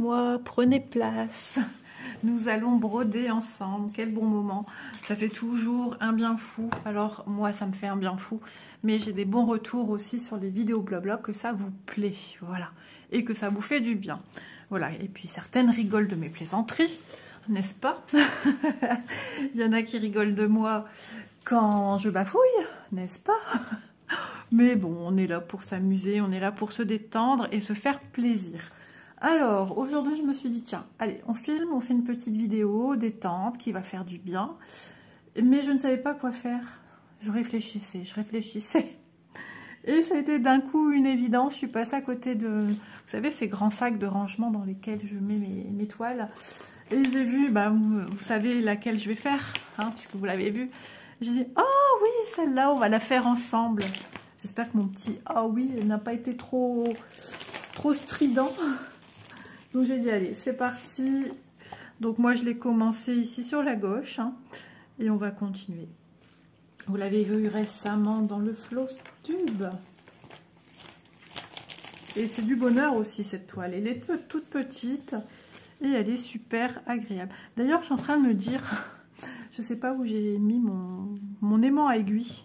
moi, prenez place. Nous allons broder ensemble. Quel bon moment. Ça fait toujours un bien fou. Alors moi, ça me fait un bien fou. Mais j'ai des bons retours aussi sur les vidéos blabla que ça vous plaît. Voilà. Et que ça vous fait du bien. Voilà. Et puis certaines rigolent de mes plaisanteries. N'est-ce pas? Il y en a qui rigolent de moi quand je bafouille. N'est-ce pas? Mais bon, on est là pour s'amuser. On est là pour se détendre et se faire plaisir. Alors, aujourd'hui, je me suis dit, tiens, allez, on filme, on fait une petite vidéo détente qui va faire du bien. Mais je ne savais pas quoi faire. Je réfléchissais. Et ça a été d'un coup une évidence. Je suis passée à côté de, vous savez, ces grands sacs de rangement dans lesquels je mets mes toiles. Et j'ai vu, bah, vous savez laquelle je vais faire, hein, puisque vous l'avez vu. J'ai dit, oh oui, celle-là, on va la faire ensemble. J'espère que mon petit, ah oui, n'a pas été trop strident. Donc j'ai dit, allez, c'est parti. Donc moi, je l'ai commencé ici sur la gauche. Hein, et on va continuer. Vous l'avez vu récemment dans le Floss Tube. Et c'est du bonheur aussi, cette toile. Elle est toute petite et elle est super agréable. D'ailleurs, je suis en train de me dire, je ne sais pas où j'ai mis mon aimant à aiguille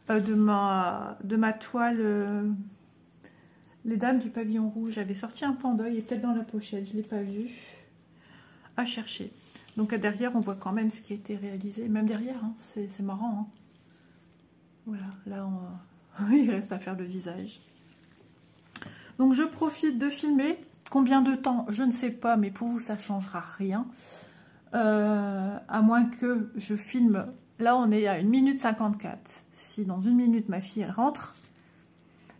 de ma toile... Les dames du pavillon rouge, j'avais sorti un pan d'œil et peut-être dans la pochette, je ne l'ai pas vu. À chercher. Donc derrière, on voit quand même ce qui a été réalisé. Même derrière, hein, c'est marrant. Hein. Voilà, là, il reste à faire le visage. Donc je profite de filmer. Combien de temps? Je ne sais pas, mais pour vous, ça ne changera rien. À moins que je filme... Là, on est à 1 minute 54. Si dans 1 minute, ma fille, elle rentre...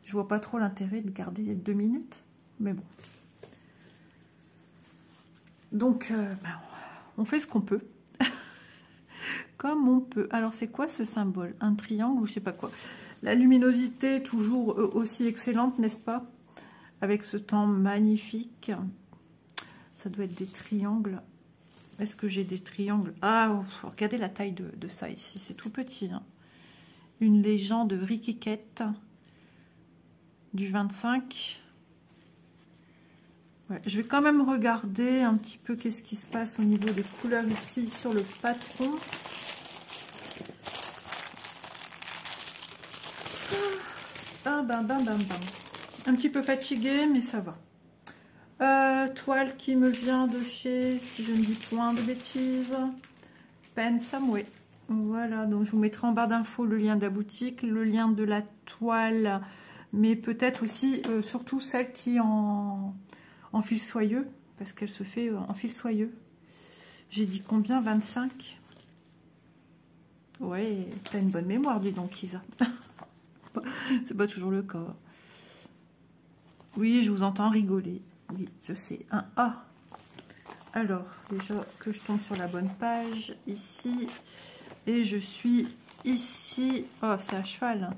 Je vois pas trop l'intérêt de garder 2 minutes, mais bon. Donc, on fait ce qu'on peut. Comme on peut. Alors, c'est quoi ce symbole? Un triangle ou je sais pas quoi. La luminosité, toujours aussi excellente, n'est-ce pas? Avec ce temps magnifique. Ça doit être des triangles. Est-ce que j'ai des triangles? Ah, regardez la taille de ça ici. C'est tout petit. Hein. Une légende de Riquiquette. Du 25. Ouais, je vais quand même regarder un petit peu qu'est-ce qui se passe au niveau des couleurs ici sur le patron. Ah, bam. Un petit peu fatiguée, mais ça va. Toile qui me vient de chez, si je ne dis point de bêtises, Pen Samway. Voilà, donc je vous mettrai en barre d'infos le lien de la boutique, le lien de la toile, mais peut-être aussi, surtout celle qui est en fil soyeux, parce qu'elle se fait en fil soyeux. J'ai dit combien? 25? Ouais, t'as une bonne mémoire, dis donc, Isa. C'est pas toujours le cas. Oui, je vous entends rigoler. Oui, je sais. Un A. Alors, déjà que je tombe sur la bonne page, ici. Et je suis ici. Oh, c'est à cheval.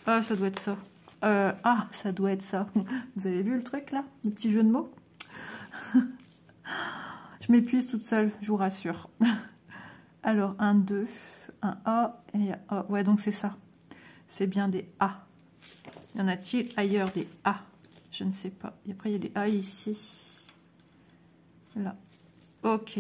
Ah, ça doit être ça. Ah, ça doit être ça. Vous avez vu le truc là? Le petit jeu de mots. Je m'épuise toute seule, je vous rassure. Alors, un 2, un A et un A. Ouais, donc c'est ça. C'est bien des A. Y en a-t-il ailleurs des A? Je ne sais pas. Et après, il y a des A ici. Là. Ok.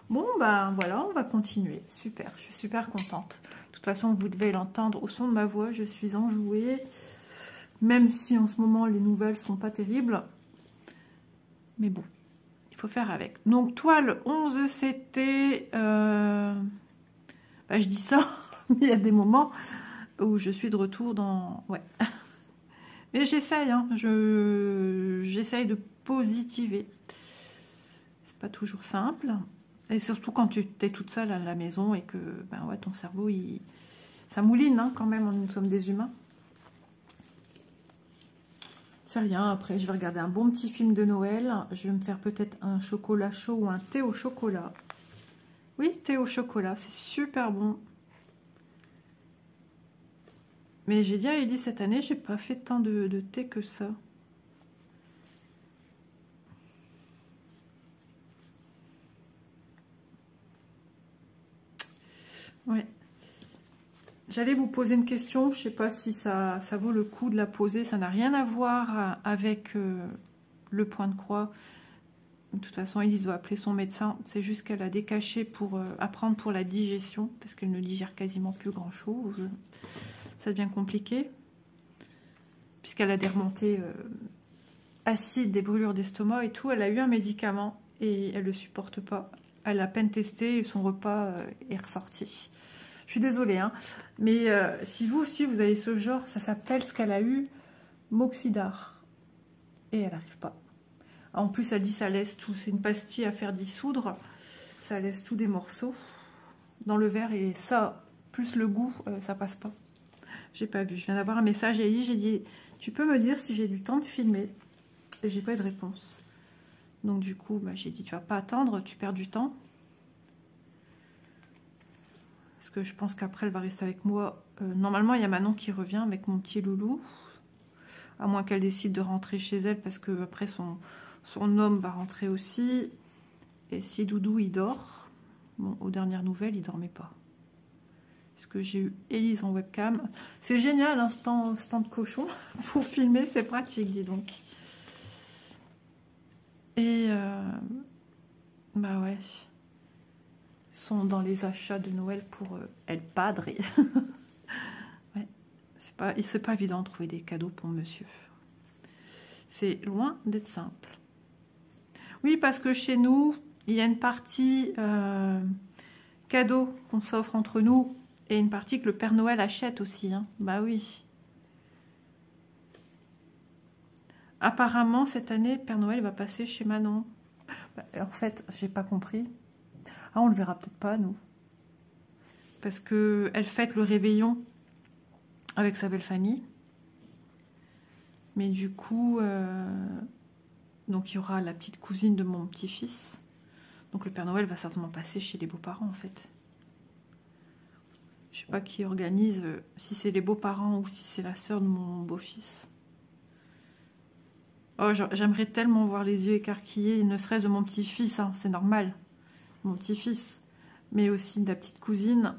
Bon, ben voilà, on va continuer. Super, je suis super contente. De toute façon, vous devez l'entendre au son de ma voix. Je suis enjouée. Même si en ce moment, les nouvelles sont pas terribles. Mais bon, il faut faire avec. Donc, toile 11 CT. Ben, je dis ça, mais il y a des moments où je suis de retour dans... Ouais. Mais j'essaye, hein. J'essaye de positiver. C'est pas toujours simple. Et surtout quand tu es toute seule à la maison et que ben ouais, ton cerveau, ça mouline hein, quand même, nous sommes des humains. C'est rien, après je vais regarder un bon petit film de Noël. Je vais me faire peut-être un chocolat chaud ou un thé au chocolat. Oui, thé au chocolat, c'est super bon. Mais j'ai dit à Ellie, cette année, j'ai pas fait tant de thé que ça. Ouais. J'allais vous poser une question, je ne sais pas si ça vaut le coup de la poser. Ça n'a rien à voir avec le point de croix. De toute façon, Élise doit appeler son médecin. C'est juste qu'elle a des cachets pour apprendre pour la digestion, parce qu'elle ne digère quasiment plus grand-chose. Ça devient compliqué, puisqu'elle a des remontées acides, des brûlures d'estomac et tout. Elle a eu un médicament et elle ne le supporte pas. Elle a à peine testé et son repas est ressorti. Je suis désolée, hein, mais si vous aussi vous avez ce genre, ça s'appelle ce qu'elle a eu, Moxidar. Et elle n'arrive pas. En plus, elle dit ça laisse tout. C'est une pastille à faire dissoudre. Ça laisse tout des morceaux dans le verre. Et ça, plus le goût, ça passe pas. J'ai pas vu. Je viens d'avoir un message à Ellie. J'ai dit, tu peux me dire si j'ai du temps de filmer? Et j'ai pas eu de réponse. Donc du coup, bah, j'ai dit, tu vas pas attendre, tu perds du temps. Parce que je pense qu'après, elle va rester avec moi. Normalement, il y a Manon qui revient avec mon petit loulou. À moins qu'elle décide de rentrer chez elle, parce que après son homme va rentrer aussi. Et si Doudou, il dort. Bon, aux dernières nouvelles, il dormait pas. Parce que j'ai eu Élise en webcam. C'est génial, hein, ce temps de cochon. Pour filmer, c'est pratique, dis donc. Et bah ouais. Sont dans les achats de Noël pour El Padre. Ouais, c'est pas évident de trouver des cadeaux pour monsieur. C'est loin d'être simple. Oui, parce que chez nous, il y a une partie cadeau qu'on s'offre entre nous et une partie que le Père Noël achète aussi. Hein. Bah oui. Apparemment, cette année, Père Noël va passer chez Manon. Bah, en fait, j'ai pas compris. Ah, on le verra peut-être pas, nous. Parce qu'elle fête le réveillon avec sa belle famille. Mais du coup, donc il y aura la petite cousine de mon petit-fils. Donc le Père Noël va certainement passer chez les beaux-parents, en fait. Je sais pas qui organise, si c'est les beaux-parents ou si c'est la sœur de mon beau-fils. Oh, j'aimerais tellement voir les yeux écarquillés, ne serait-ce de mon petit-fils, hein, c'est normal. Mon petit-fils, mais aussi de la petite cousine,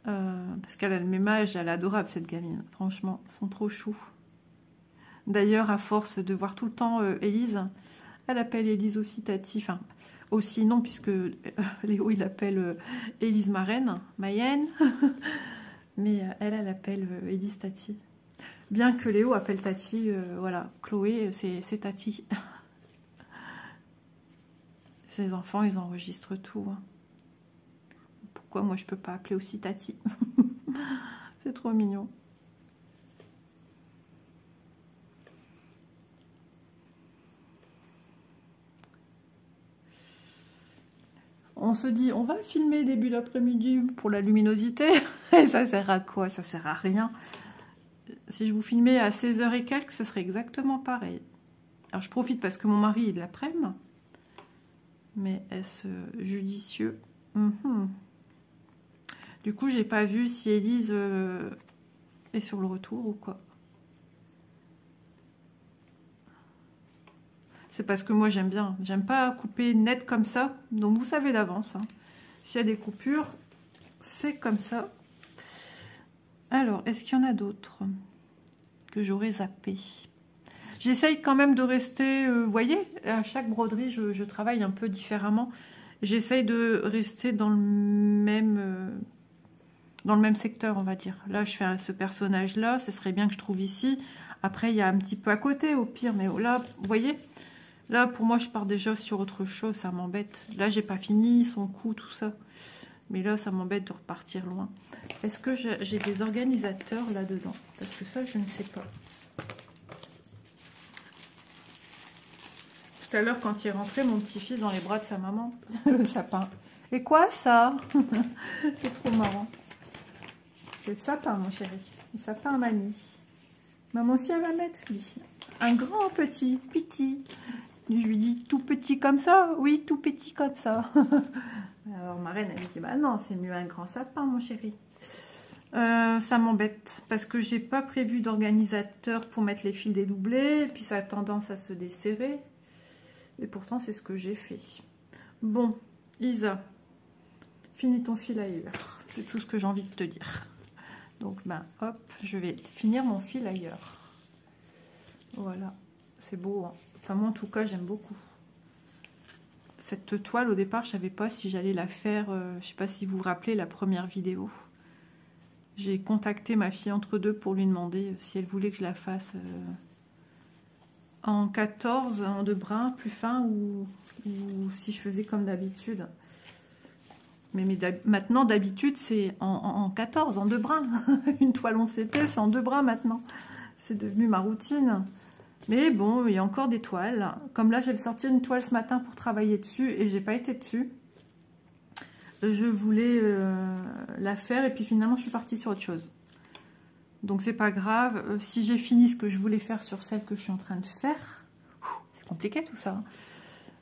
parce qu'elle a le même âge, elle est adorable cette gamine, franchement, ils sont trop choux. D'ailleurs, à force de voir tout le temps Élise, elle appelle Élise aussi Tati, enfin, aussi non, puisque Léo, il appelle Élise Marraine, Mayenne, mais elle appelle Élise Tati. Bien que Léo appelle Tati, voilà, Chloé, c'est Tati. Ces enfants, ils enregistrent tout. Hein. Pourquoi moi, je peux pas appeler aussi Tati? C'est trop mignon. On se dit, on va filmer début d'après-midi pour la luminosité. Et ça sert à quoi? Ça sert à rien. Si je vous filmais à 16h et quelques, ce serait exactement pareil. Alors, je profite parce que mon mari, il l'après-midi. Mais est-ce judicieux? Du coup, j'ai pas vu si Élise est sur le retour ou quoi. C'est parce que moi, j'aime bien. J'aime pas couper net comme ça. Donc, vous savez d'avance. Hein. S'il y a des coupures, c'est comme ça. Alors, est-ce qu'il y en a d'autres que j'aurais zappé? J'essaye quand même de rester, vous voyez, à chaque broderie, je travaille un peu différemment. J'essaye de rester dans le même secteur, on va dire. Là, je fais ce personnage-là, ce serait bien que je trouve ici. Après, il y a un petit peu à côté, au pire, mais là, vous voyez, là, pour moi, je pars déjà sur autre chose, ça m'embête. Là, j'ai pas fini, son cou, tout ça. Mais là, ça m'embête de repartir loin. Est-ce que j'ai des organisateurs là-dedans? Parce que ça, je ne sais pas. Tout à l'heure, quand il est rentré, mon petit-fils dans les bras de sa maman, le sapin. Et quoi, ça? C'est trop marrant. Le sapin, mon chéri. Le sapin à mamie. Maman aussi, elle va mettre, lui. Un grand petit. Je lui dis, tout petit comme ça? Oui, tout petit comme ça. Alors, ma reine, elle me dit, bah non, c'est mieux un grand sapin, mon chéri. Ça m'embête, parce que j'ai pas prévu d'organisateur pour mettre les fils dédoublés, et puis ça a tendance à se desserrer. Et pourtant, c'est ce que j'ai fait. Bon, Isa, finis ton fil ailleurs. C'est tout ce que j'ai envie de te dire. Donc, ben, hop, je vais finir mon fil ailleurs. Voilà, c'est beau, hein. Enfin, moi, en tout cas, j'aime beaucoup. Cette toile, au départ, je ne savais pas si j'allais la faire. Je ne sais pas si vous vous rappelez la première vidéo. J'ai contacté ma fille entre deux pour lui demander si elle voulait que je la fasse en 14, en 2 brins plus fins, ou si je faisais comme d'habitude. Mais maintenant, d'habitude, c'est en 14, en 2 brins. Une toile on s'était, c'est en 2 brins maintenant. C'est devenu ma routine. Mais bon, il y a encore des toiles. Comme là, j'avais sorti une toile ce matin pour travailler dessus et j'ai pas été dessus. Je voulais la faire et puis finalement, je suis partie sur autre chose. Donc, c'est pas grave. Si j'ai fini ce que je voulais faire sur celle que je suis en train de faire, c'est compliqué tout ça.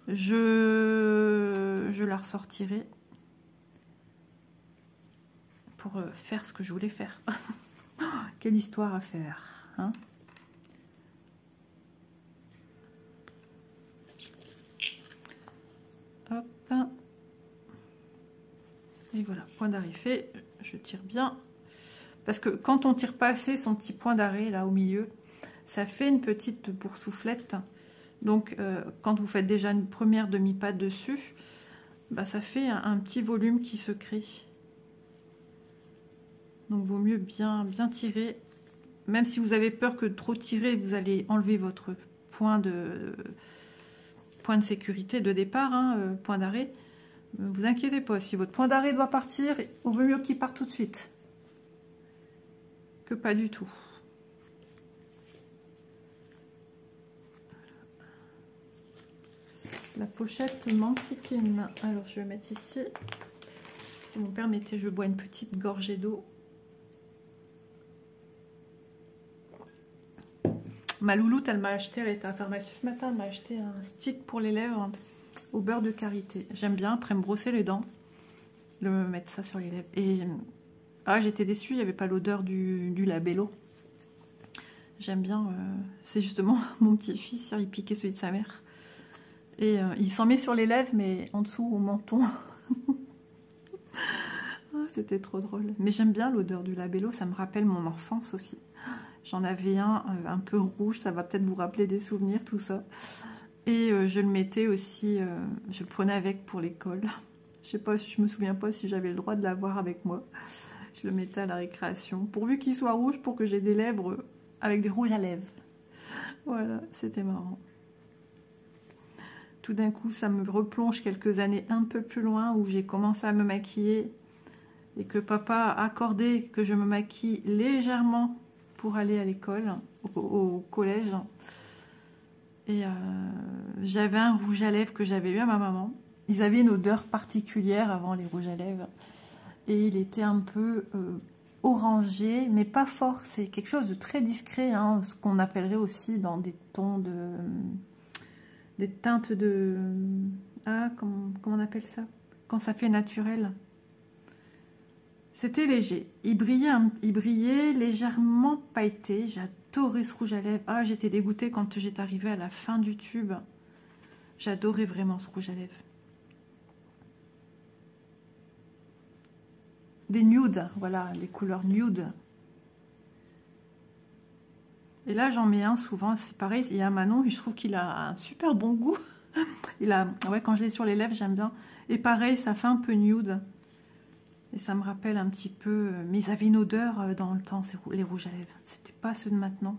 Je la ressortirai pour faire ce que je voulais faire. Quelle histoire à faire, hein? Hop. Et voilà, point d'arrêt fait. Je tire bien. Parce que quand on tire pas assez son petit point d'arrêt là au milieu, ça fait une petite boursouflette. Donc quand vous faites déjà une première demi-patte dessus, bah, ça fait un petit volume qui se crée. Donc vaut mieux bien tirer. Même si vous avez peur que de trop tirer, vous allez enlever votre point de sécurité de départ, hein, point d'arrêt. Ne vous inquiétez pas, si votre point d'arrêt doit partir, il vaut mieux qu'il parte tout de suite que pas du tout. La pochette manquine. Alors je vais mettre ici. Si vous me permettez, je bois une petite gorgée d'eau. Ma louloute, elle m'a acheté, elle était à la pharmacie ce matin, elle m'a acheté un stick pour les lèvres au beurre de karité. J'aime bien, après me brosser les dents, de me mettre ça sur les lèvres. Et j'étais déçue, il n'y avait pas l'odeur du labello. J'aime bien, c'est justement mon petit-fils, il piquait celui de sa mère. Et il s'en met sur les lèvres, mais en dessous, au menton. C'était trop drôle. Mais j'aime bien l'odeur du labello, ça me rappelle mon enfance aussi. J'en avais un peu rouge, ça va peut-être vous rappeler des souvenirs, tout ça. Et je le mettais aussi, je le prenais avec pour l'école. Je sais pas, je me souviens pas si j'avais le droit de l'avoir avec moi. Je le mettais à la récréation, pourvu qu'il soit rouge, pour que j'ai des lèvres avec des rouges à lèvres. Voilà, c'était marrant. Tout d'un coup, ça me replonge quelques années un peu plus loin, où j'ai commencé à me maquiller et que papa a accordé que je me maquille légèrement pour aller à l'école, au collège. Et j'avais un rouge à lèvres que j'avais eu à ma maman. Ils avaient une odeur particulière avant les rouges à lèvres. Et il était un peu orangé, mais pas fort. C'est quelque chose de très discret, hein, ce qu'on appellerait aussi dans des tons de... des teintes de... comment on appelle ça? Quand ça fait naturel. C'était léger. Il brillait légèrement pailleté. J'adorais ce rouge à lèvres. J'étais dégoûtée quand j'étais arrivée à la fin du tube. J'adorais vraiment ce rouge à lèvres. Des nudes, voilà, les couleurs nude. Et là, j'en mets un souvent. C'est pareil, il y a Manon et je trouve qu'il a un super bon goût. Quand je l'ai sur les lèvres, j'aime bien. Et pareil, ça fait un peu nude. Et ça me rappelle un petit peu... Mais ils avaient une odeur dans le temps, les rouges à lèvres. C'était pas ceux de maintenant.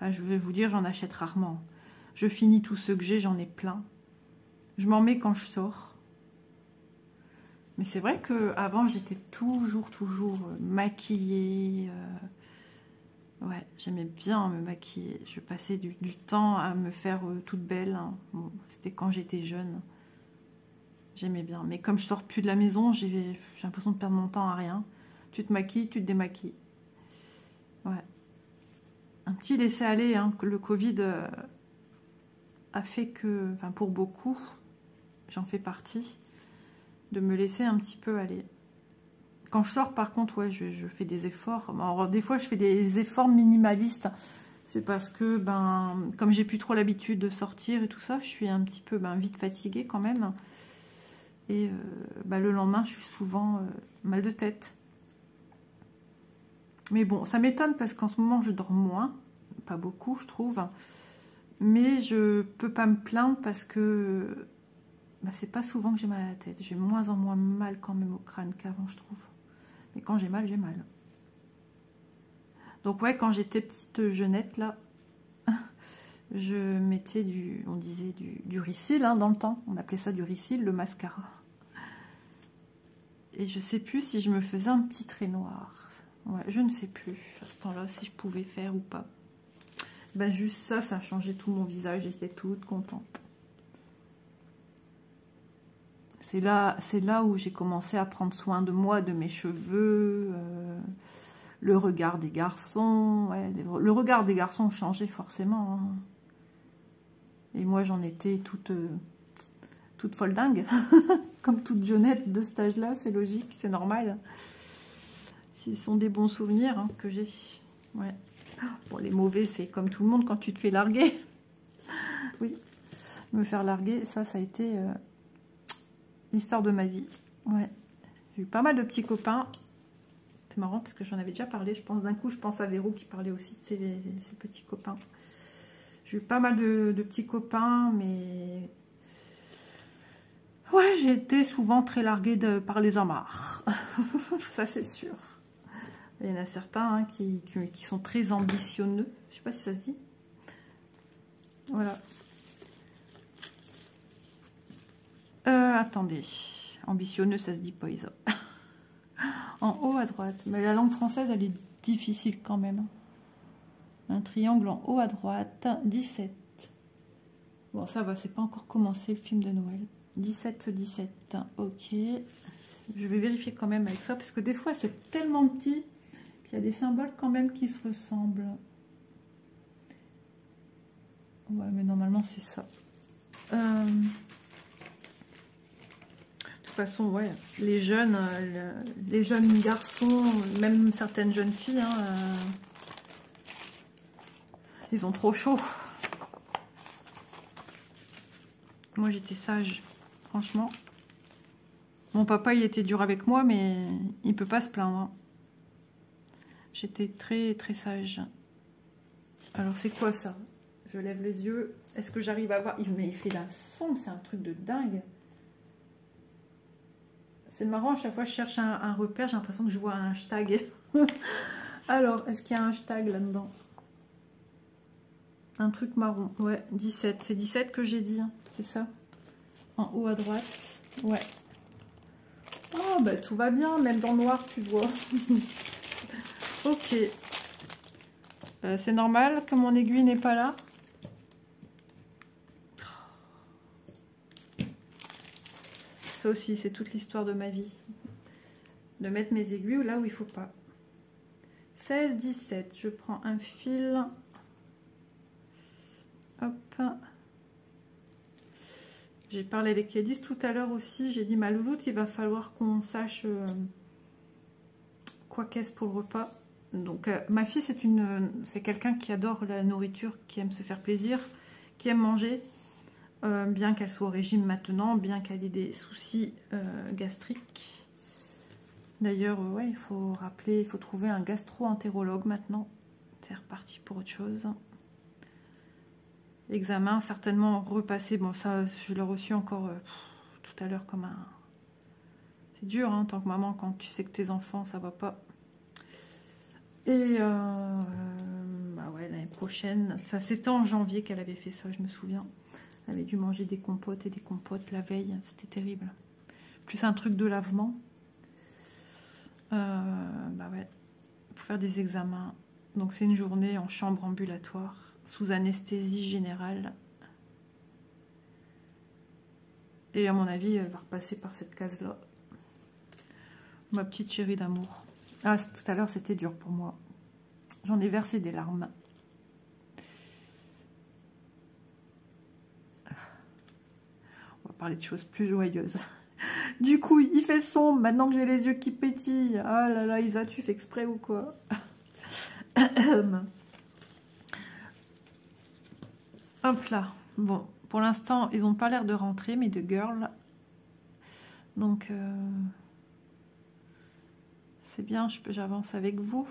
Je vais vous dire, j'en achète rarement. Je finis tous ceux que j'ai, j'en ai plein. Je m'en mets quand je sors. Mais c'est vrai qu'avant, j'étais toujours maquillée. Ouais, j'aimais bien me maquiller. Je passais du temps à me faire toute belle. Hein. Bon, c'était quand j'étais jeune. J'aimais bien. Mais comme je sors plus de la maison, j'ai l'impression de perdre mon temps à rien. Tu te maquilles, tu te démaquilles. Ouais. Un petit laisser-aller, hein, que le Covid a fait que, enfin pour beaucoup, j'en fais partie, de me laisser un petit peu aller. Quand je sors, par contre, ouais, je fais des efforts. Alors, des fois, je fais des efforts minimalistes. C'est parce que, comme j'ai plus trop l'habitude de sortir et tout ça, je suis un petit peu vite fatiguée quand même. Et le lendemain, je suis souvent mal de tête. Mais bon, ça m'étonne parce qu'en ce moment, je dors moins. Pas beaucoup, je trouve. Mais je peux pas me plaindre parce que bah, c'est pas souvent que j'ai mal à la tête. J'ai moins en moins mal quand même au crâne qu'avant, je trouve. Mais quand j'ai mal, j'ai mal. Donc ouais, quand j'étais petite jeunette, là, je mettais on disait du Ricyl, hein, dans le temps. On appelait ça du Ricyl, le mascara. Et je sais plus si je me faisais un petit trait noir. Ouais, je ne sais plus à ce temps-là si je pouvais faire ou pas. Ben juste ça, ça a changé tout mon visage. J'étais toute contente. C'est là où j'ai commencé à prendre soin de moi, de mes cheveux, le regard des garçons. Ouais, le regard des garçons changeait forcément. Hein. Et moi, j'en étais toute folle dingue. Comme toute jeunette de cet âge-là, c'est logique, c'est normal. Ce sont des bons souvenirs hein, que j'ai. Ouais. Bon, les mauvais, c'est comme tout le monde quand tu te fais larguer. Oui, me faire larguer, ça a été l'histoire de ma vie. Ouais. J'ai eu pas mal de petits copains. C'est marrant parce que j'en avais déjà parlé. Je pense d'un coup, je pense à Véro qui parlait aussi de ses petits copains. J'ai eu pas mal de petits copains, mais ouais, j'ai été souvent très larguée par les amarres. Ça, c'est sûr. Il y en a certains hein, qui sont très ambitionneux. Je sais pas si ça se dit. Voilà. Attendez. Ambitionneux, ça se dit pas, Isa. En haut à droite. Mais la langue française, elle est difficile quand même. Un triangle en haut à droite. 17. Bon, ça va, c'est pas encore commencé le film de Noël. 17, 17. Ok. Je vais vérifier quand même avec ça, parce que des fois, c'est tellement petit. Puis il y a des symboles quand même qui se ressemblent. Ouais, mais normalement, c'est ça. De toute façon, ouais, les jeunes garçons, même certaines jeunes filles, hein, ils ont trop chaud. Moi, j'étais sage, franchement. Mon papa, il était dur avec moi, mais il peut pas se plaindre. J'étais très, très sage. Alors, c'est quoi ça? Je lève les yeux. Est-ce que j'arrive à voir? Mais il fait la sombre, c'est un truc de dingue. C'est marrant, à chaque fois que je cherche un repère, j'ai l'impression que je vois un hashtag. Alors, est-ce qu'il y a un hashtag là-dedans? Un truc marron. Ouais, 17. C'est 17 que j'ai dit, hein. C'est ça? En haut à droite. Ouais. Oh, bah tout va bien, même dans le noir, tu vois. Ok. C'est normal que mon aiguille n'est pas là. Ça aussi, c'est toute l'histoire de ma vie. De mettre mes aiguilles là où il faut pas. 16, 17. Je prends un fil. Hop. J'ai parlé avec Elise tout à l'heure aussi. J'ai dit, ma louloute, il va falloir qu'on sache quoi qu'est-ce pour le repas. Donc, ma fille, c'est quelqu'un qui adore la nourriture, qui aime se faire plaisir, qui aime manger. Bien qu'elle soit au régime maintenant, bien qu'elle ait des soucis gastriques. D'ailleurs, ouais, il faut trouver un gastro-entérologue maintenant. C'est reparti pour autre chose. Examen, certainement repassé. Bon, ça, je l'ai reçu encore tout à l'heure comme un... C'est dur, hein, en tant que maman, quand tu sais que tes enfants, ça va pas. Et bah ouais, l'année prochaine, ça c'était en janvier qu'elle avait fait ça, je me souviens. Elle avait dû manger des compotes et des compotes la veille, c'était terrible. Plus un truc de lavement. Bah ouais, pour faire des examens. Donc c'est une journée en chambre ambulatoire, sous anesthésie générale. Et à mon avis, elle va repasser par cette case-là. Ma petite chérie d'amour. Ah, tout à l'heure, c'était dur pour moi. J'en ai versé des larmes. On va parler de choses plus joyeuses. Du coup, il fait sombre, maintenant que j'ai les yeux qui pétillent. Ah là là, Isa, tu fais exprès ou quoi? Hop là. Bon, pour l'instant, ils n'ont pas l'air de rentrer, mes deux girls. Donc, c'est bien, j'avance avec vous.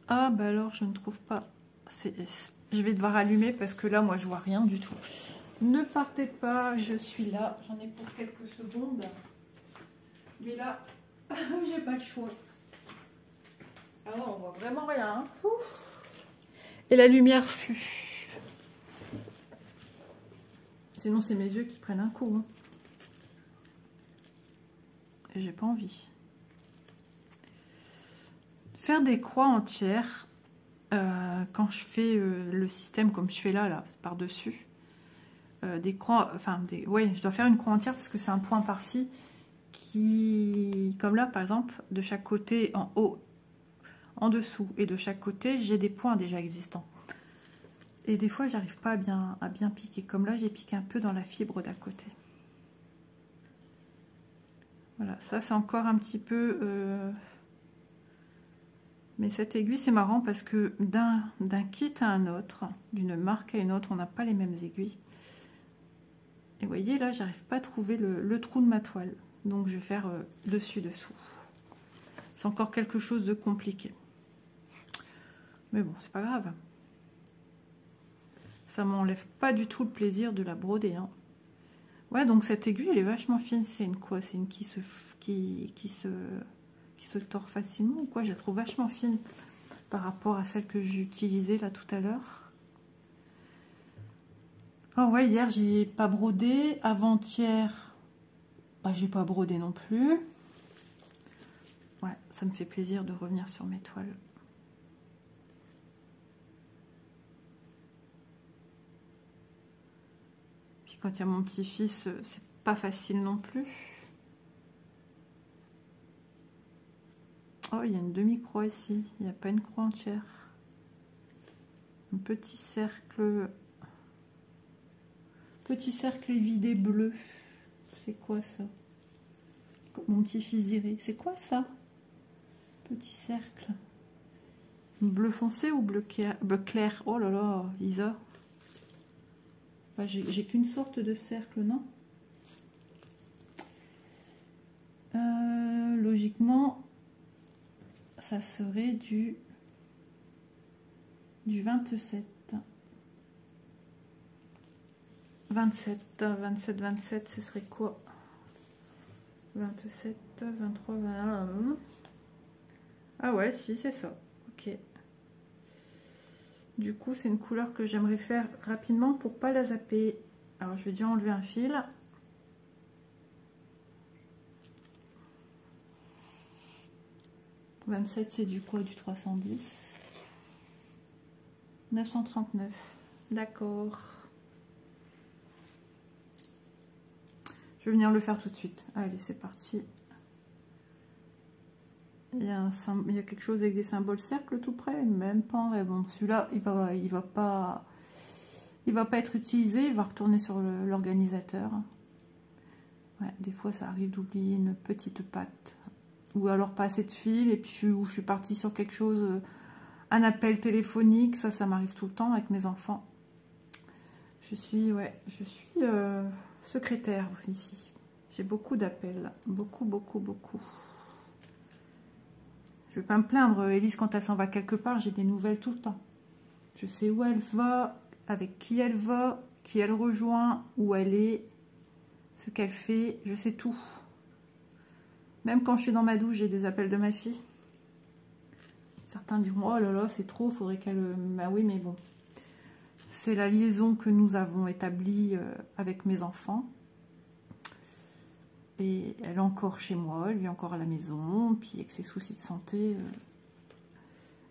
Ah bah alors je ne trouve pas. Je vais devoir allumer parce que là moi je vois rien du tout. Ne partez pas, je suis là. J'en ai pour quelques secondes. Mais là, j'ai pas le choix. Alors on voit vraiment rien. Hein. Et la lumière fut. Sinon c'est mes yeux qui prennent un coup. Hein. Et j'ai pas envie. Faire des croix entières quand je fais le système comme je fais là par-dessus. Des croix, enfin, ouais, je dois faire une croix entière parce que c'est un point par-ci qui, comme là par exemple, de chaque côté, en haut, en dessous et de chaque côté, j'ai des points déjà existants. Et des fois, j'arrive pas à bien piquer. Comme là, j'ai piqué un peu dans la fibre d'à côté. Voilà, ça c'est encore un petit peu... Mais cette aiguille, c'est marrant parce que d'un kit à un autre, d'une marque à une autre, on n'a pas les mêmes aiguilles. Et vous voyez, là, j'arrive pas à trouver le trou de ma toile. Donc, je vais faire dessus-dessous. C'est encore quelque chose de compliqué. Mais bon, c'est pas grave. Ça m'enlève pas du tout le plaisir de la broder. Hein. Ouais, donc cette aiguille, elle est vachement fine. C'est une quoi? C'est une qui se tord facilement ou quoi? Je la trouve vachement fine par rapport à celle que j'ai utilisée là tout à l'heure. Oh ouais, hier j'ai pas brodé, avant-hier bah, j'ai pas brodé non plus. Ouais, ça me fait plaisir de revenir sur mes toiles. Puis quand il y a mon petit-fils, c'est pas facile non plus. Oh, il y a une demi-croix ici, il n'y a pas une croix entière. Un petit cercle évidé bleu. C'est quoi ça? Mon petit-fils dirait. C'est quoi ça? Petit cercle. Bleu foncé ou bleu clair? Oh là là, Isa. Bah, j'ai qu'une sorte de cercle, non? Logiquement, ça serait du 27. 27, ce serait quoi? 27, 23, 21. Ah ouais, si, c'est ça. Ok. Du coup, c'est une couleur que j'aimerais faire rapidement pour pas la zapper. Alors, je vais déjà enlever un fil. « 27, c'est du quoi? Du 310. 939. D'accord. Je vais venir le faire tout de suite. Allez, c'est parti. Il y a quelque chose avec des symboles cercles tout près, même pas en rêve. Bon, celui-là, il va pas être utilisé. Il va retourner sur l'organisateur. Ouais, des fois, ça arrive d'oublier une petite patte. Ou alors pas assez de fil. Et puis, je suis partie sur quelque chose, un appel téléphonique. Ça m'arrive tout le temps avec mes enfants. Je suis secrétaire ici. J'ai beaucoup d'appels. Beaucoup. Je ne vais pas me plaindre, Élise, quand elle s'en va quelque part, j'ai des nouvelles tout le temps. Je sais où elle va, avec qui elle va, qui elle rejoint, où elle est, ce qu'elle fait, je sais tout. Même quand je suis dans ma douche, j'ai des appels de ma fille. Certains diront, oh là là, c'est trop, faudrait qu'elle... Bah oui, mais bon. C'est la liaison que nous avons établie avec mes enfants. Et elle est encore chez moi, elle vit encore à la maison, puis avec ses soucis de santé.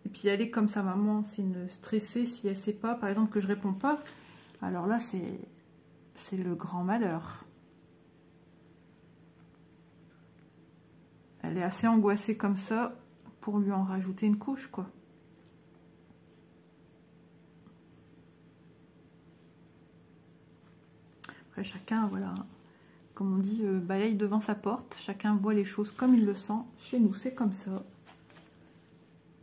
Et puis elle est comme sa maman, c'est une stressée si elle ne sait pas, par exemple, que je ne réponds pas. Alors là, c'est le grand malheur. Elle est assez angoissée comme ça pour lui en rajouter une couche, quoi. Après, chacun, voilà... Comme on dit, balaye devant sa porte. Chacun voit les choses comme il le sent. Chez nous, c'est comme ça.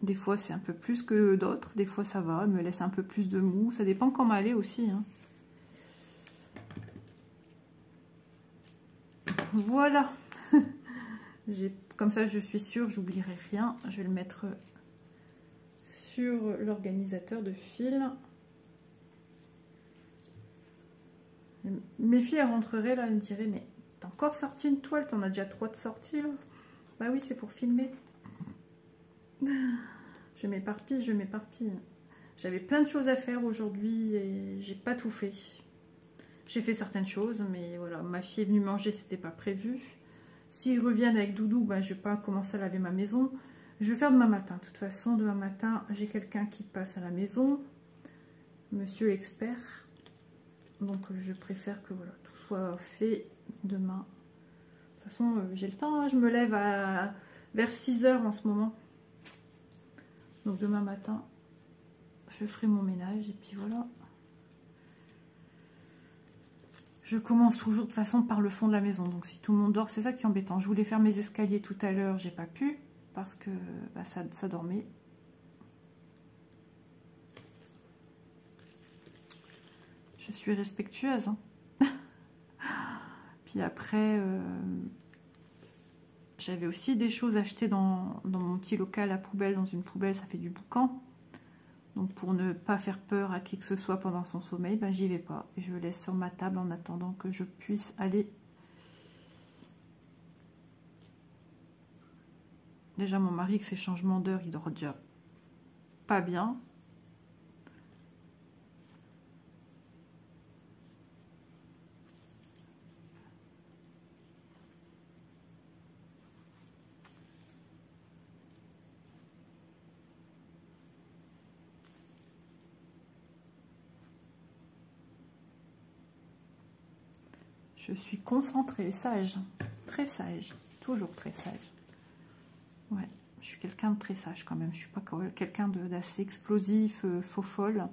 Des fois, c'est un peu plus que d'autres. Des fois, ça va. Elle me laisse un peu plus de mou. Ça dépend comment elle est aussi. Hein. Voilà. Comme ça, je suis sûre, j'oublierai rien. Je vais le mettre sur l'organisateur de fil. Mes filles elles rentreraient là, elles me diraient mais t'as encore sorti une toile, t'en as déjà 3 de sortie là. Bah oui, c'est pour filmer. Je m'éparpille, je m'éparpille. J'avais plein de choses à faire aujourd'hui et j'ai pas tout fait. J'ai fait certaines choses, mais voilà, ma fille est venue manger, c'était pas prévu. S'ils reviennent avec Doudou, bah, je vais pas commencer à laver ma maison. Je vais faire demain matin. De toute façon, demain matin, j'ai quelqu'un qui passe à la maison. Monsieur expert. Donc, je préfère que voilà, tout soit fait demain. De toute façon, j'ai le temps. Hein, je me lève vers 6 h en ce moment. Donc, demain matin, je ferai mon ménage. Et puis voilà. Je commence toujours de toute façon par le fond de la maison. Donc, si tout le monde dort, c'est ça qui est embêtant. Je voulais faire mes escaliers tout à l'heure. J'ai pas pu. Parce que bah, ça dormait. Je suis respectueuse. Hein. Puis après, j'avais aussi des choses achetées dans mon petit local à poubelle. Dans une poubelle, ça fait du boucan. Donc pour ne pas faire peur à qui que ce soit pendant son sommeil, ben, j'y vais pas. Et je laisse sur ma table en attendant que je puisse aller. Déjà mon mari, avec ses changements d'heure, il dort déjà pas bien. Je suis concentrée, sage, très sage, toujours très sage. Ouais, je suis quelqu'un de très sage quand même. Je suis pas quelqu'un d'assez explosif, faux folle.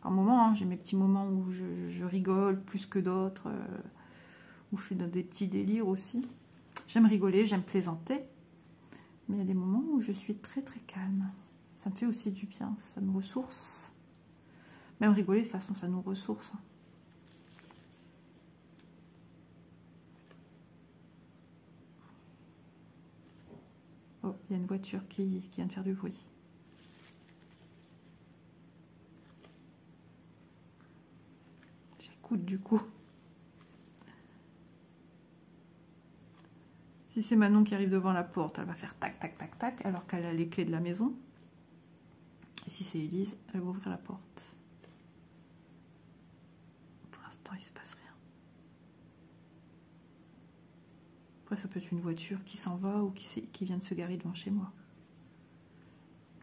Par moments, hein, j'ai mes petits moments où je rigole plus que d'autres, où je suis dans des petits délires aussi. J'aime rigoler, j'aime plaisanter, mais il y a des moments où je suis très très calme. Ça me fait aussi du bien, ça me ressource. Même rigoler, de toute façon, ça nous ressource. Oh, il y a une voiture qui vient de faire du bruit. J'écoute du coup. Si c'est Manon qui arrive devant la porte, elle va faire tac, tac, tac, tac, alors qu'elle a les clés de la maison. Et si c'est Élise, elle va ouvrir la porte. Pour l'instant, il ne se passe rien. Après, ça peut être une voiture qui s'en va ou qui vient de se garer devant chez moi.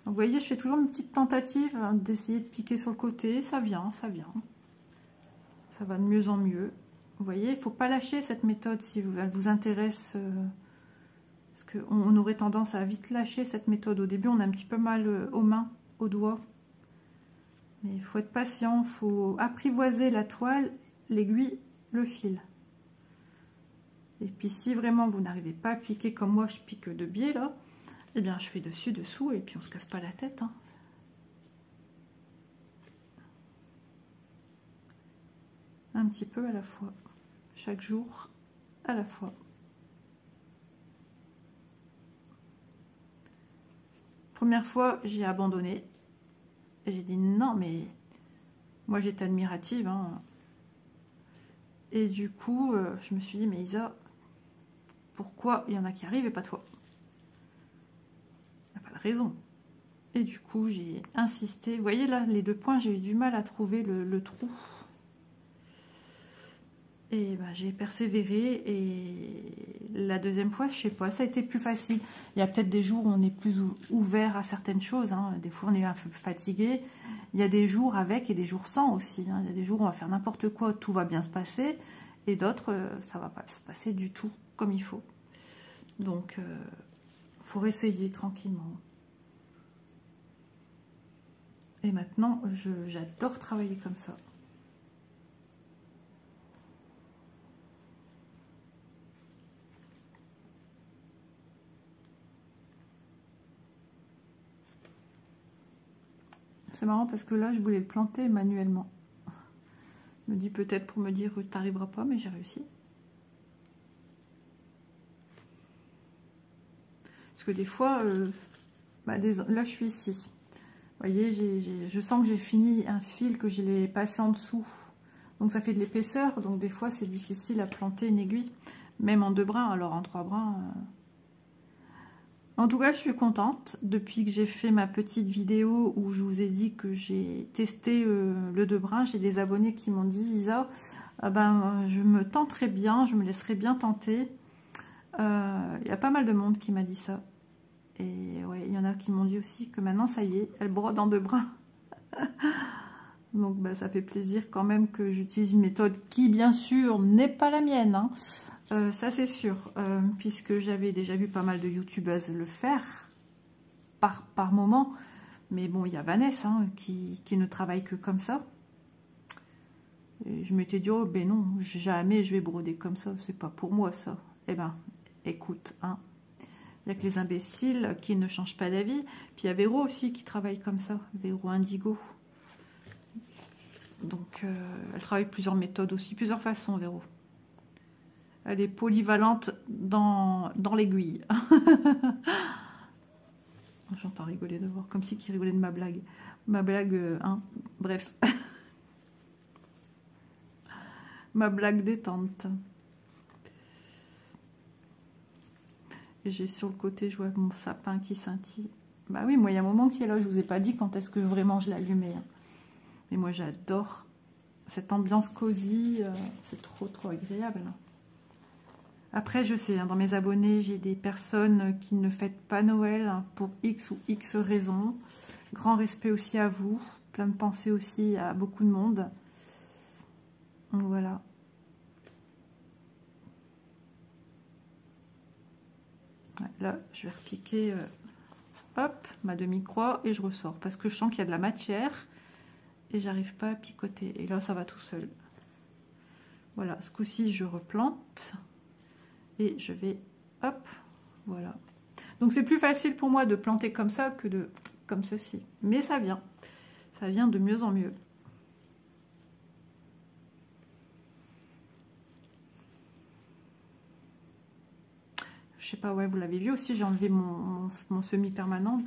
Donc, vous voyez, je fais toujours une petite tentative hein, d'essayer de piquer sur le côté. Ça vient, ça vient. Ça va de mieux en mieux. Vous voyez, il ne faut pas lâcher cette méthode si elle vous intéresse. Parce qu'on aurait tendance à vite lâcher cette méthode. Au début, on a un petit peu mal aux mains, aux doigts. Mais il faut être patient, il faut apprivoiser la toile, l'aiguille, le fil. Et puis si vraiment vous n'arrivez pas à piquer comme moi, je pique de biais là, eh bien je fais dessus, dessous et puis on se casse pas la tête. Hein. Un petit peu à la fois, chaque jour à la fois. Première fois, j'ai abandonné. Et j'ai dit non, mais moi j'étais admirative. Hein. Et du coup, je me suis dit, mais Isa, pourquoi il y en a qui arrivent et pas toi? Il n'y a pas de raison. Et du coup, j'ai insisté. Vous voyez là, les 2 points, j'ai eu du mal à trouver le trou. Et ben, j'ai persévéré. Et la deuxième fois, je sais pas, ça a été plus facile. Il y a peut-être des jours où on est plus ouvert à certaines choses. Hein. Des fois, on est un peu fatigué. Il y a des jours avec et des jours sans aussi. Hein. Il y a des jours où on va faire n'importe quoi, tout va bien se passer. Et d'autres, ça va pas se passer du tout comme il faut. Donc, faut réessayer tranquillement. Et maintenant, j'adore travailler comme ça. C'est marrant parce que là, je voulais le planter manuellement. Je me dis peut-être pour me dire que tu n'arriveras pas, mais j'ai réussi. Parce que des fois, là je suis ici. voyez, je sens que j'ai fini un fil, que je l'ai passé en dessous. Donc ça fait de l'épaisseur, donc des fois c'est difficile à planter une aiguille. Même en 2 brins, alors en 3 brins... En tout cas, je suis contente. Depuis que j'ai fait ma petite vidéo où je vous ai dit que j'ai testé le 2 brins, j'ai des abonnés qui m'ont dit, Isa, je me tenterai bien, je me laisserai bien tenter. Il y a pas mal de monde qui m'a dit ça. Et ouais, il y en a qui m'ont dit aussi que maintenant, ça y est, elle brode en 2 brins. Donc ça fait plaisir quand même que j'utilise une méthode qui, bien sûr, n'est pas la mienne, hein. Ça c'est sûr, puisque j'avais déjà vu pas mal de youtubeuses le faire par moment. Mais bon, il y a Vanessa hein, qui ne travaille que comme ça. Et je m'étais dit, oh ben non, jamais je vais broder comme ça, c'est pas pour moi ça. Eh ben, écoute, hein, il n'y a que les imbéciles qui ne changent pas d'avis. Puis il y a Véro aussi qui travaille comme ça, Véro Indigo. Donc elle travaille plusieurs méthodes aussi, plusieurs façons, Véro. Elle est polyvalente dans l'aiguille. J'entends rigoler dehors, comme si qui rigolait de ma blague. Ma blague, hein, bref. Ma blague détente. J'ai sur le côté, je vois mon sapin qui scintille. Bah oui, moi il y a un moment qui est là, je vous ai pas dit quand est-ce que vraiment je l'ai allumé. Hein. Mais moi j'adore cette ambiance cosy, c'est trop agréable. Hein. Après, je sais, hein, dans mes abonnés, j'ai des personnes qui ne fêtent pas Noël hein, pour X ou X raisons. Grand respect aussi à vous. Plein de pensées aussi à beaucoup de monde. Donc voilà. Ouais, là, je vais repiquer hop, ma demi-croix et je ressors. Parce que je sens qu'il y a de la matière et j'arrive pas à picoter. Et là, ça va tout seul. Voilà, ce coup-ci, je replante. Et je vais, hop, voilà. Donc c'est plus facile pour moi de planter comme ça que de comme ceci. Mais ça vient de mieux en mieux. Je sais pas, ouais, vous l'avez vu aussi, j'ai enlevé mon semi-permanent.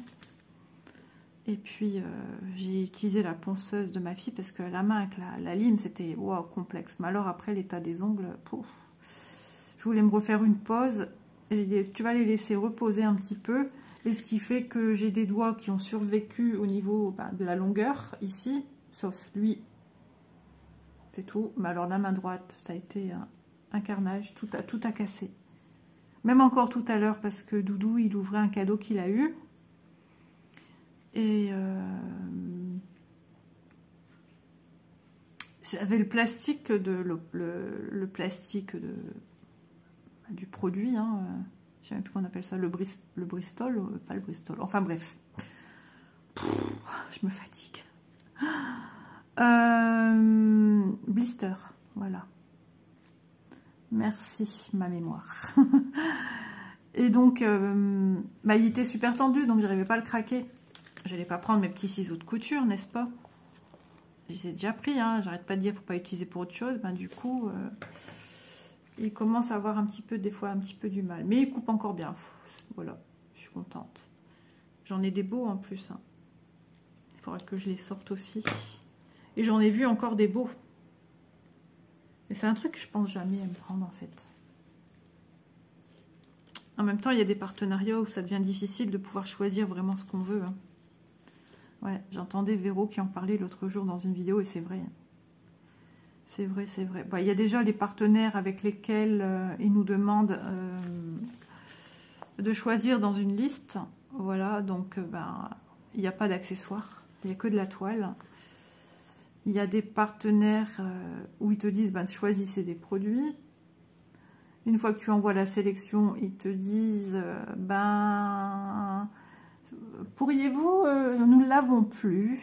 Et puis j'ai utilisé la ponceuse de ma fille parce que la main avec la lime, c'était wow, complexe. Mais alors après, l'état des ongles, pouf. Je voulais me refaire une pause. J'ai dit, tu vas les laisser reposer un petit peu. Et ce qui fait que j'ai des doigts qui ont survécu au niveau de la longueur, ici. Sauf lui. C'est tout. Mais alors la main droite, ça a été un carnage. Tout a cassé. Même encore tout à l'heure, parce que Doudou, il ouvrait un cadeau qu'il a eu. Et... avait le plastique le plastique du produit, hein, je ne sais même plus comment on appelle ça, le Bristol, pas le Bristol, enfin bref. Je me fatigue. Blister, voilà. Merci, ma mémoire. Et donc, il était super tendu, donc je n'arrivais pas à le craquer. Je n'allais pas prendre mes petits ciseaux de couture, n'est-ce pas? Je les ai déjà pris, hein. J'arrête pas de dire qu'il ne faut pas utiliser pour autre chose. Du coup, il commence à avoir un petit peu, des fois, un petit peu du mal. Mais il coupe encore bien. Voilà, je suis contente. J'en ai des beaux en plus. Hein. Il faudra que je les sorte aussi. Et j'en ai vu encore des beaux. Et c'est un truc que je pense jamais à me prendre en fait. En même temps, il y a des partenariats où ça devient difficile de pouvoir choisir vraiment ce qu'on veut. Hein. Ouais, j'entendais Véro qui en parlait l'autre jour dans une vidéo et c'est vrai. C'est vrai, c'est vrai. Il y a déjà les partenaires avec lesquels ils nous demandent de choisir dans une liste. Voilà, donc il n'y a pas d'accessoires. Il n'y a que de la toile. Il y a des partenaires où ils te disent choisissez des produits. Une fois que tu envoies la sélection, ils te disent pourriez-vous, nous ne l'avons plus.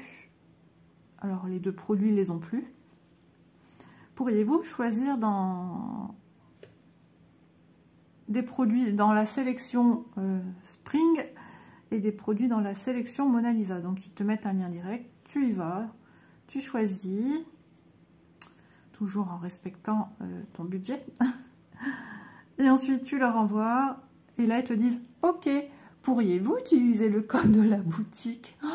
Alors les deux produits ne les ont plus. Pourriez-vous choisir dans des produits dans la sélection Spring et des produits dans la sélection Mona Lisa. Donc ils te mettent un lien direct, tu y vas, tu choisis, toujours en respectant ton budget. Et ensuite tu leur envoies et là ils te disent ok, pourriez-vous utiliser le code de la boutique? Oh,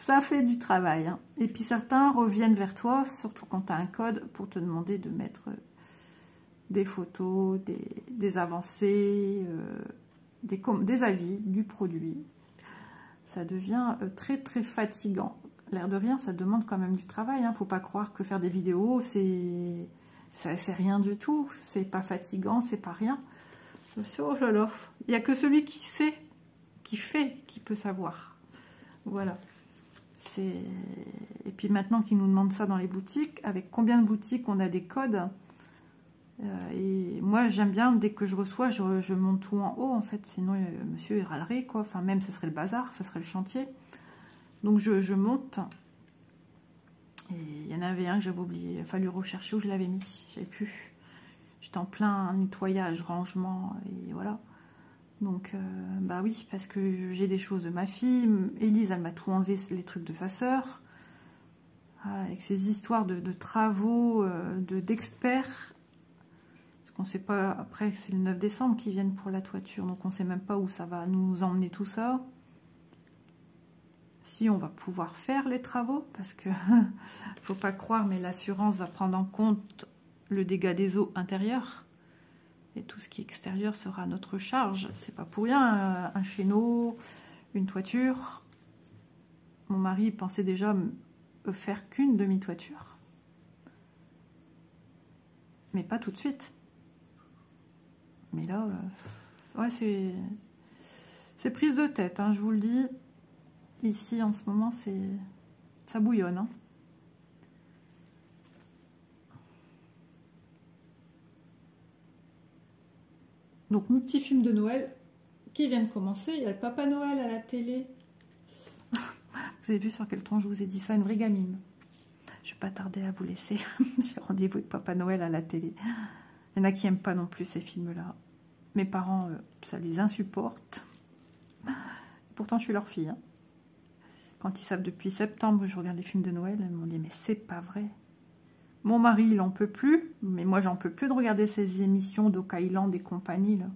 Ça fait du travail. Hein. Et puis certains reviennent vers toi, surtout quand tu as un code, pour te demander de mettre des photos, des avancées, des avis du produit. Ça devient très très fatigant. L'air de rien, ça demande quand même du travail. Il ne faut pas croire que faire des vidéos, c'est rien du tout. C'est pas fatigant, c'est pas rien. Oh là là, il n'y a que celui qui sait, qui fait, qui peut savoir. Voilà. Et puis maintenant qu'ils nous demandent ça dans les boutiques, avec combien de boutiques on a des codes. Et moi j'aime bien, dès que je reçois, je monte tout en haut en fait, sinon monsieur il râlerait quoi, enfin même ce serait le bazar, ça serait le chantier. Donc je monte. Et il y en avait un que j'avais oublié, il a fallu rechercher où je l'avais mis, j'avais plus. J'étais en plein nettoyage, rangement, et voilà. Donc, bah oui, parce que j'ai des choses de ma fille. Élise, elle m'a tout enlevé, les trucs de sa sœur. Avec ces histoires de travaux, d'experts. Parce qu'on ne sait pas, après, c'est le 9 décembre qu'ils viennent pour la toiture. Donc, on ne sait même pas où ça va nous emmener tout ça. Si on va pouvoir faire les travaux, parce que, faut pas croire, mais l'assurance va prendre en compte le dégât des eaux intérieures. Et tout ce qui est extérieur sera à notre charge. C'est pas pour rien, un chéneau, une toiture. Mon mari pensait déjà faire qu'une demi-toiture. Mais pas tout de suite. Mais là, ouais, c'est prise de tête, hein, je vous le dis. Ici, en ce moment, ça bouillonne. Hein. Donc, mon petit film de Noël qui vient de commencer. Il y a le Papa Noël à la télé. Vous avez vu sur quel ton je vous ai dit ça, une vraie gamine. Je ne vais pas tarder à vous laisser. J'ai rendez-vous avec Papa Noël à la télé. Il y en a qui n'aiment pas non plus ces films-là. Mes parents, ça les insupporte. Pourtant, je suis leur fille. Hein. Quand ils savent depuis septembre que je regarde des films de Noël, ils m'ont dit, mais c'est pas vrai. Mon mari, il en peut plus, mais moi, j'en peux plus de regarder ces émissions d'Oak Island et compagnie, là.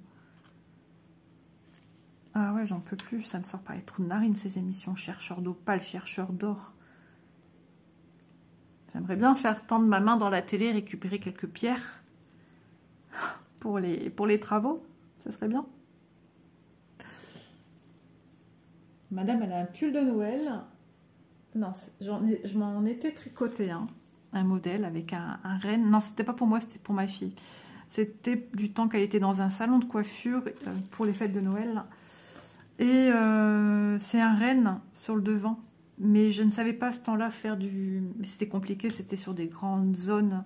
Ah ouais, j'en peux plus, ça me sort par les trous de narine, ces émissions chercheurs d'opale, chercheurs d'or. J'aimerais bien faire tendre ma main dans la télé, récupérer quelques pierres pour les travaux, ça serait bien. Madame, elle a un pull de Noël. Non, je m'en étais tricoté, hein. Un modèle avec un renne. Non, c'était pas pour moi, c'était pour ma fille. C'était du temps qu'elle était dans un salon de coiffure pour les fêtes de Noël. Et c'est un renne sur le devant. Mais je ne savais pas à ce temps-là faire du... Mais c'était compliqué, c'était sur des grandes zones.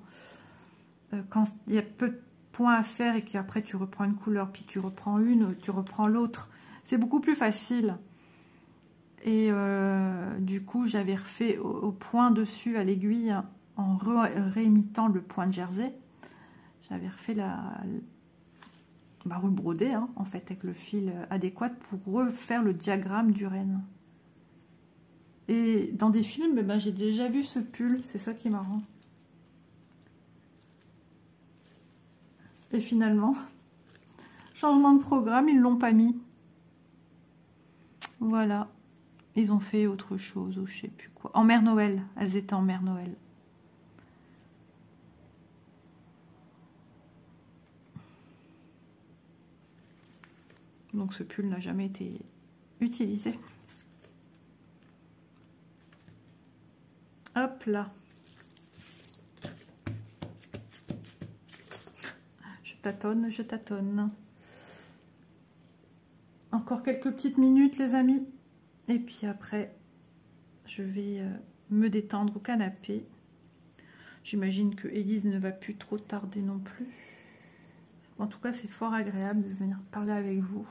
Quand il y a peu de points à faire et qu'après tu reprends une couleur, puis tu reprends une, tu reprends l'autre. C'est beaucoup plus facile. Et du coup, j'avais refait au point dessus à l'aiguille en réimitant le point de jersey. J'avais refait ma rue brodée, hein, en fait, avec le fil adéquat pour refaire le diagramme du renne. Et dans des films, ben, j'ai déjà vu ce pull, c'est ça qui est marrant. Et finalement, changement de programme, ils ne l'ont pas mis. Voilà. Ils ont fait autre chose, ou je sais plus quoi. En Mère Noël, elles étaient en Mère Noël. Donc ce pull n'a jamais été utilisé. Hop là. Je tâtonne, je tâtonne. Encore quelques petites minutes, les amis. Et puis après, je vais me détendre au canapé. J'imagine que Élise ne va plus trop tarder non plus. En tout cas, c'est fort agréable de venir parler avec vous.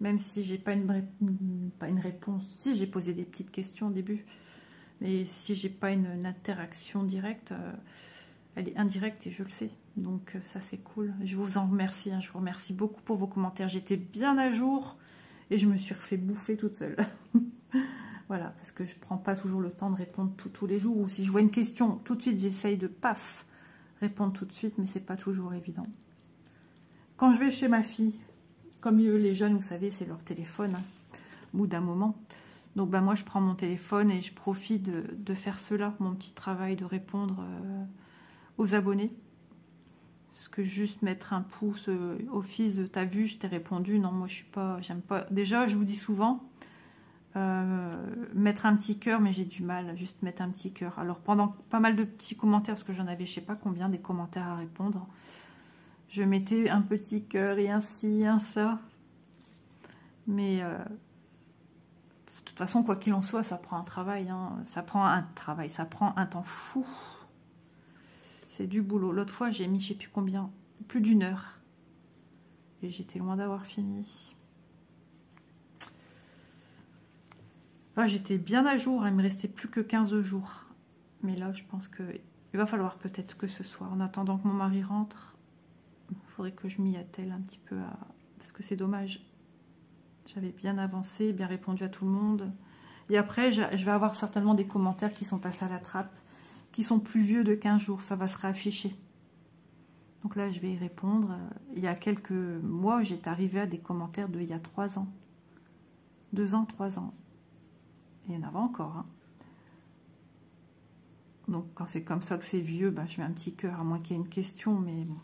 Même si j'ai pas une réponse. Si, j'ai posé des petites questions au début. Mais si j'ai pas une interaction directe, elle est indirecte et je le sais. Donc ça, c'est cool. Je vous en remercie. Hein. Je vous remercie beaucoup pour vos commentaires. J'étais bien à jour. Et je me suis refait bouffer toute seule. Voilà, parce que je ne prends pas toujours le temps de répondre tous les jours. Ou si je vois une question, tout de suite, j'essaye de, paf, répondre tout de suite. Mais ce n'est pas toujours évident. Quand je vais chez ma fille, comme les jeunes, vous savez, c'est leur téléphone. Hein, au bout d'un moment, Donc bah, moi je prends mon téléphone et je profite de faire cela, mon petit travail de répondre aux abonnés. Parce que juste mettre un pouce au fils, t'as vu, je t'ai répondu. Non, moi je suis pas, j'aime pas. Déjà, je vous dis souvent, mettre un petit cœur, mais j'ai du mal à juste mettre un petit cœur. Alors pendant pas mal de petits commentaires, parce que j'en avais je sais pas combien des commentaires à répondre, je mettais un petit cœur et un ci, un ça. Mais de toute façon, quoi qu'il en soit, ça prend un travail. Hein. Ça prend un travail, ça prend un temps fou. C'est du boulot. L'autre fois, j'ai mis je sais plus combien, plus d'1 heure. Et j'étais loin d'avoir fini. Enfin, j'étais bien à jour, il me restait plus que 15 jours. Mais là, je pense que il va falloir peut-être que ce soit. En attendant que mon mari rentre, il faudrait que je m'y attelle un petit peu à... Parce que c'est dommage. J'avais bien avancé, bien répondu à tout le monde. Et après, je vais avoir certainement des commentaires qui sont passés à la trappe, qui sont plus vieux de 15 jours. Ça va se réafficher. Donc là, je vais y répondre. Il y a quelques mois, j'étais arrivée à des commentaires d'il y a 3 ans. 2 ans, 3 ans. Il y en avait encore. Hein. Donc quand c'est comme ça que c'est vieux, ben, je mets un petit cœur, à moins qu'il y ait une question. Mais bon.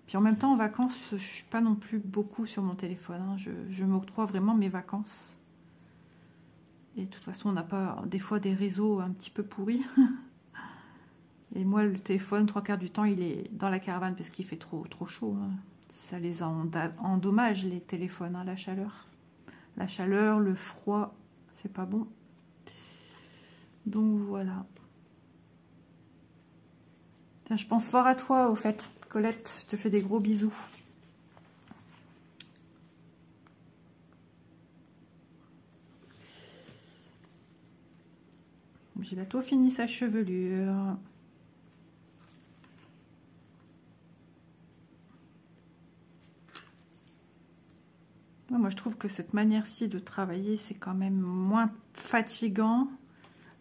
Puis en même temps, en vacances, je ne suis pas non plus beaucoup sur mon téléphone. Hein. Je m'octroie vraiment mes vacances. Et de toute façon, on n'a pas des fois des réseaux un petit peu pourris. Et moi, le téléphone, 3/4 du temps, il est dans la caravane parce qu'il fait trop chaud. Hein. Ça les endommage, les téléphones, hein, la chaleur. La chaleur, le froid, c'est pas bon. Donc voilà. Tiens, je pense fort à toi, au fait. Colette, je te fais des gros bisous. J'ai bientôt fini sa chevelure. Moi, je trouve que cette manière-ci de travailler, c'est quand même moins fatigant,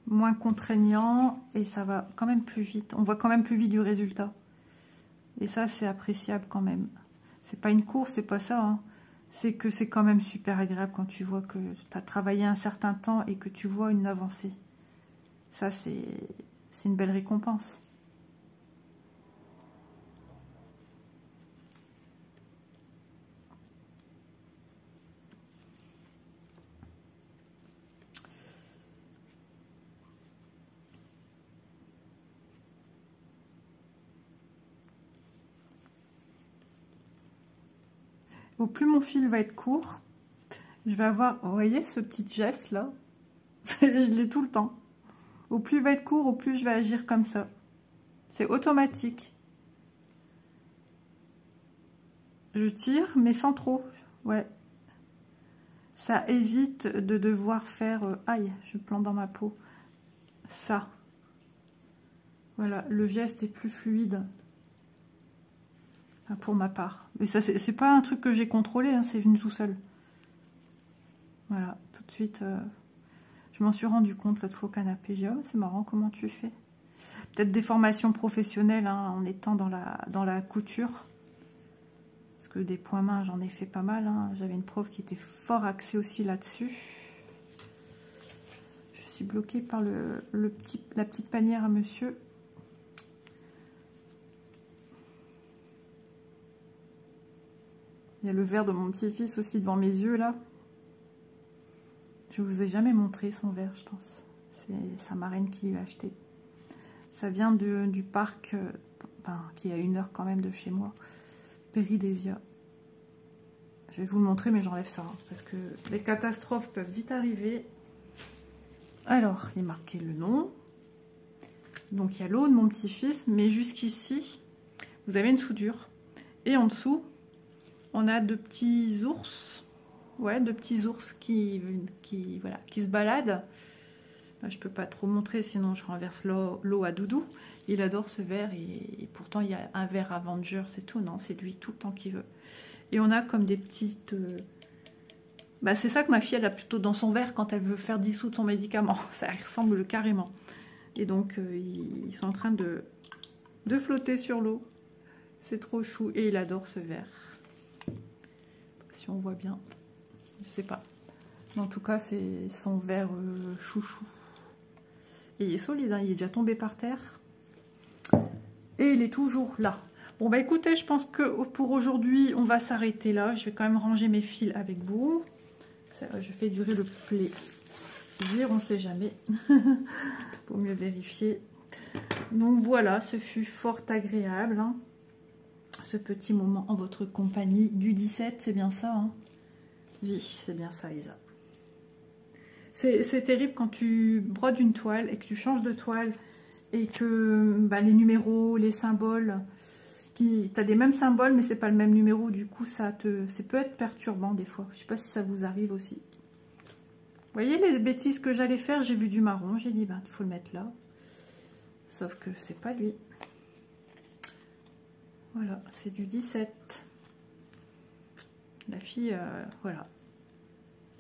moins contraignant, et ça va quand même plus vite. On voit quand même plus vite du résultat. Et ça, c'est appréciable quand même. C'est pas une course, c'est pas ça. Hein. C'est que c'est quand même super agréable quand tu vois que tu as travaillé un certain temps et que tu vois une avancée. Ça, c'est une belle récompense. Au plus mon fil va être court, je vais avoir, vous voyez ce petit geste là, je l'ai tout le temps. Au plus il va être court, au plus je vais agir comme ça. C'est automatique. Je tire, mais sans trop. Ouais. Ça évite de devoir faire... aïe, je plante dans ma peau. Ça. Voilà, le geste est plus fluide. Enfin, pour ma part. Mais ça, c'est pas un truc que j'ai contrôlé, hein, c'est venu tout seul. Voilà, tout de suite... je m'en suis rendu compte l'autre fois au canapé. J'ai dit, oh, c'est marrant, comment tu fais? Peut-être des formations professionnelles, hein, en étant dans la couture. Parce que des points mains, j'en ai fait pas mal. Hein. J'avais une prof qui était fort axée aussi là-dessus. Je suis bloquée par la petite panière à monsieur. Il y a le verre de mon petit-fils aussi devant mes yeux, là. Je ne vous ai jamais montré son verre, je pense. C'est sa marraine qui lui a acheté. Ça vient du parc, enfin, qui est à 1 heure quand même de chez moi. Péridésia. Je vais vous le montrer, mais j'enlève ça. Hein, parce que les catastrophes peuvent vite arriver. Alors, il est marqué le nom. Donc, il y a l'eau de mon petit-fils. Mais jusqu'ici, vous avez une soudure. Et en dessous, on a 2 petits ours. Ouais, 2 petits ours qui se baladent. Je peux pas trop montrer, sinon je renverse l'eau à Doudou. Il adore ce verre et pourtant il y a un verre Avenger, c'est tout. Non, c'est lui tout le temps qu'il veut. Et on a comme des petites... c'est ça que ma fille, elle a plutôt dans son verre quand elle veut faire dissoudre son médicament. Ça ressemble carrément. Et donc, ils sont en train de flotter sur l'eau. C'est trop chou. Et il adore ce verre. Si on voit bien. je sais pas. Mais en tout cas, c'est son vert chouchou. Et il est solide, hein, il est déjà tombé par terre. Et il est toujours là. Bon bah écoutez, je pense que pour aujourd'hui, on va s'arrêter là. Je vais quand même ranger mes fils avec vous. Ça, je fais durer le plaisir, on ne sait jamais. Pour mieux vérifier. Donc voilà, ce fut fort agréable. Hein, ce petit moment en votre compagnie du 17, c'est bien ça, hein? Oui, c'est bien ça, Isa. C'est terrible quand tu brodes une toile et que tu changes de toile et que bah, les numéros, les symboles, tu as des mêmes symboles mais c'est pas le même numéro, du coup ça peut être perturbant des fois. Je sais pas si ça vous arrive aussi. Vous voyez les bêtises que j'allais faire, j'ai vu du marron, j'ai dit bah il faut le mettre là. Sauf que c'est pas lui. Voilà, c'est du 17. La fille, voilà.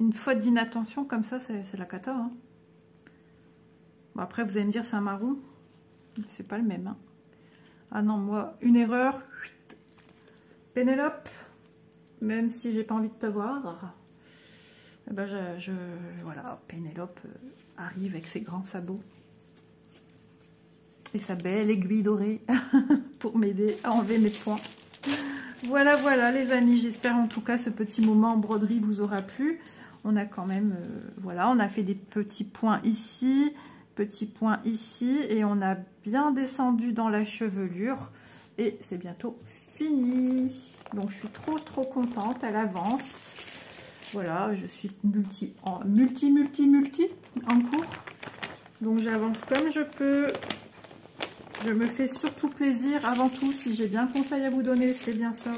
Une faute d'inattention comme ça, c'est la cata. Hein. Bon, après, vous allez me dire, c'est un marron. C'est pas le même. Hein. Ah non, moi, une erreur. Pénélope, même si j'ai pas envie de te voir, eh ben voilà, Pénélope arrive avec ses grands sabots. Et sa belle aiguille dorée pour m'aider à enlever mes points. Voilà, voilà les amis, j'espère en tout cas ce petit moment en broderie vous aura plu. On a quand même, voilà, on a fait des petits points ici, et on a bien descendu dans la chevelure. Et c'est bientôt fini. Donc je suis trop contente, elle avance. Voilà, je suis multi en cours. Donc j'avance comme je peux. Je me fais surtout plaisir avant tout, si j'ai bien un conseil à vous donner, c'est bien ça.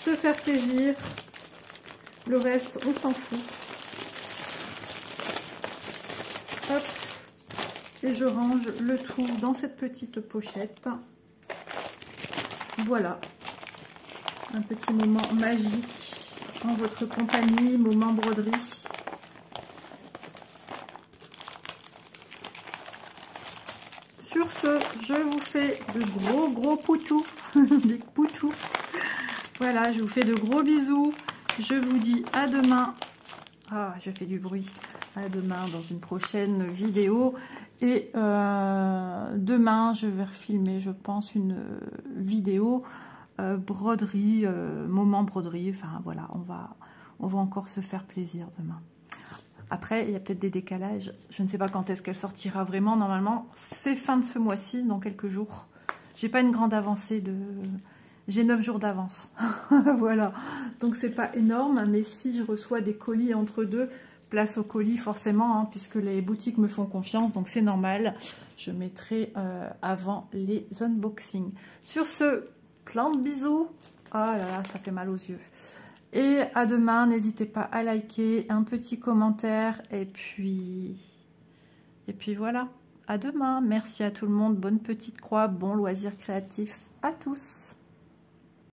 Se faire plaisir. Le reste, on s'en fout. Hop. Et je range le tout dans cette petite pochette. Voilà. Un petit moment magique en votre compagnie, moment broderie. Sur ce, je vous fais de gros poutous. Des poutous. Voilà, je vous fais de gros bisous. Je vous dis à demain. Ah, je fais du bruit. À demain dans une prochaine vidéo. Et demain, je vais refilmer, je pense, une vidéo broderie, moment broderie. Enfin, voilà, on va encore se faire plaisir demain. Après, il y a peut-être des décalages. Je ne sais pas quand est-ce qu'elle sortira vraiment. Normalement, c'est fin de ce mois-ci, dans quelques jours. J'ai pas une grande avancée de... J'ai 9 jours d'avance. Voilà. Donc, c'est pas énorme. Mais si je reçois des colis entre deux, place aux colis forcément, hein, puisque les boutiques me font confiance. Donc, c'est normal. Je mettrai avant les unboxings. Sur ce, plein de bisous. Oh là là, ça fait mal aux yeux. Et à demain, n'hésitez pas à liker, un petit commentaire, et puis voilà, à demain. Merci à tout le monde, bonne petite croix, bon loisir créatif à tous.